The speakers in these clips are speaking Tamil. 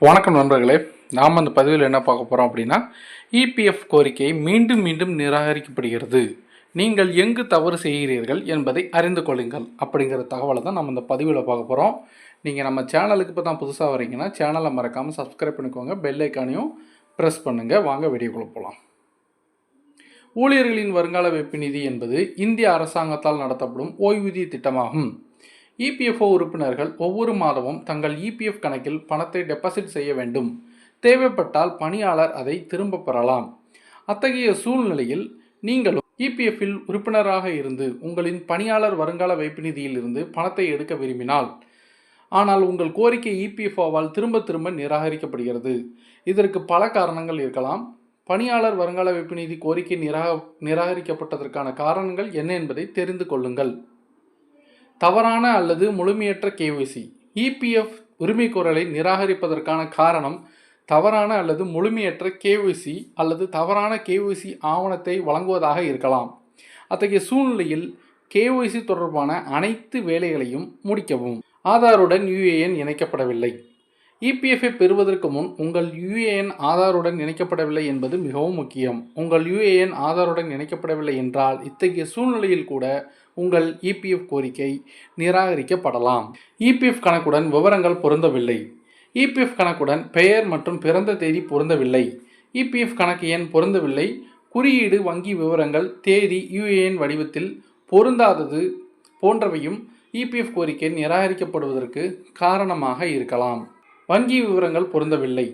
வணக்கம் நண்பர்களே, நாம் அந்த பதிவில் என்ன பார்க்க போகிறோம் அப்படின்னா, இபிஎஃப் கோரிக்கை மீண்டும் மீண்டும் நிராகரிக்கப்படுகிறது, நீங்கள் எங்கு தவறு செய்கிறீர்கள் என்பதை அறிந்து கொள்ளுங்கள் அப்படிங்கிற தகவலை தான் நம்ம இந்த பதிவில் பார்க்க போகிறோம். நீங்கள் நம்ம சேனலுக்கு இப்போ தான் புதுசாக வரீங்கன்னா சேனலை மறக்காமல் சப்ஸ்கிரைப் பண்ணிக்கோங்க, பெல் ஐக்கானையும் ப்ரெஸ் பண்ணுங்கள். வாங்க வீடியோக்குள்ளே போகலாம். ஊழியர்களின் வருங்கால வைப்பு நிதி என்பது இந்திய அரசாங்கத்தால் நடத்தப்படும் ஓய்வூதிய திட்டமாகும். இபிஎஃப்ஓ உறுப்பினர்கள் ஒவ்வொரு மாதமும் தங்கள் இபிஎஃப் கணக்கில் பணத்தை டெபாசிட் செய்ய வேண்டும். தேவைப்பட்டால் பணியாளர் அதை திரும்ப பெறலாம். அத்தகைய சூழ்நிலையில் நீங்களும் இபிஎஃப்பில் உறுப்பினராக இருந்து உங்களின் பணியாளர் வருங்கால வைப்பு நிதியில் இருந்து பணத்தை எடுக்க விரும்பினால், ஆனால் உங்கள் கோரிக்கை இபிஎஃப்ஓவால் திரும்ப திரும்ப நிராகரிக்கப்படுகிறது. இதற்கு பல காரணங்கள் இருக்கலாம். பணியாளர் வருங்கால வைப்பு நிதி கோரிக்கை நிராகரிக்கப்பட்டதற்கான காரணங்கள் என்ன என்பதை தெரிந்து கொள்ளுங்கள். தவறான அல்லது முழுமையற்ற கேஒய்சி. இபிஎஃப் உரிமைகோரலை நிராகரிப்பதற்கான காரணம் தவறான அல்லது முழுமையற்ற கேஒய்சி அல்லது தவறான கேஒய்சி ஆவணத்தை வழங்குவதாக இருக்கலாம். அத்தகைய சூழ்நிலையில் கேஒய்சி தொடர்பான அனைத்து வேலைகளையும் முடிக்கவும். ஆதாருடன் யுஏஎன் இணைக்கப்படவில்லை. இபிஎஃப்ஐ பெறுவதற்கு முன் உங்கள் யுஏஎன் ஆதாருடன் இணைக்கப்படவில்லை என்பது மிகவும் முக்கியம். உங்கள் யுஏஎன் ஆதாருடன் இணைக்கப்படவில்லை என்றால் இத்தகைய சூழ்நிலையில் கூட உங்கள் இபிஎஃப் கோரிக்கை நிராகரிக்கப்படலாம். இபிஎஃப் கணக்குடன் விவரங்கள் பொருந்தவில்லை. இபிஎஃப் கணக்குடன் பெயர் மற்றும் பிறந்த தேதி பொருந்தவில்லை. இபிஎஃப் கணக்கு எண் பொருந்தவில்லை. குறியீடு, வங்கி விவரங்கள், தேதி யுஏஎன் வடிவத்தில் பொருந்தாதது போன்றவையும் இபிஎஃப் கோரிக்கை நிராகரிக்கப்படுவதற்கு காரணமாக இருக்கலாம். வங்கி விவரங்கள் பொருந்தவில்லை.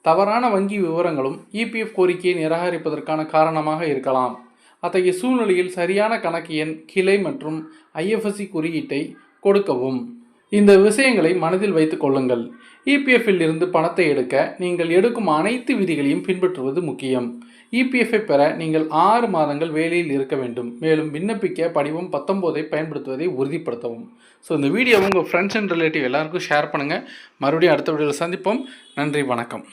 தவறான வங்கி விவரங்களும் இபிஎஃப் கோரிக்கையை நிராகரிப்பதற்கான காரணமாக இருக்கலாம். அத்தகைய சூழ்நிலையில் சரியான கணக்கு எண், கிளை மற்றும் ஐஎஃப்எஸ்சி குறியீட்டை கொடுக்கவும். இந்த விஷயங்களை மனதில் வைத்துக் கொள்ளுங்கள். இபிஎஃப்பில் இருந்து பணத்தை எடுக்க நீங்கள் எடுக்கும் அனைத்து விதிகளையும் பின்பற்றுவது முக்கியம். இபிஎஃப்பை பெற நீங்கள் 6 மாதங்கள் வேலையில் இருக்க வேண்டும். மேலும் விண்ணப்பிக்க படிவம் 19 பயன்படுத்துவதை உறுதிப்படுத்தவும். ஸோ இந்த வீடியோவை உங்கள் ஃப்ரெண்ட்ஸ் அண்ட் ரிலேட்டிவ் எல்லாருக்கும் ஷேர் பண்ணுங்கள். மறுபடியும் அடுத்த வீடியோவில் சந்திப்போம். நன்றி, வணக்கம்.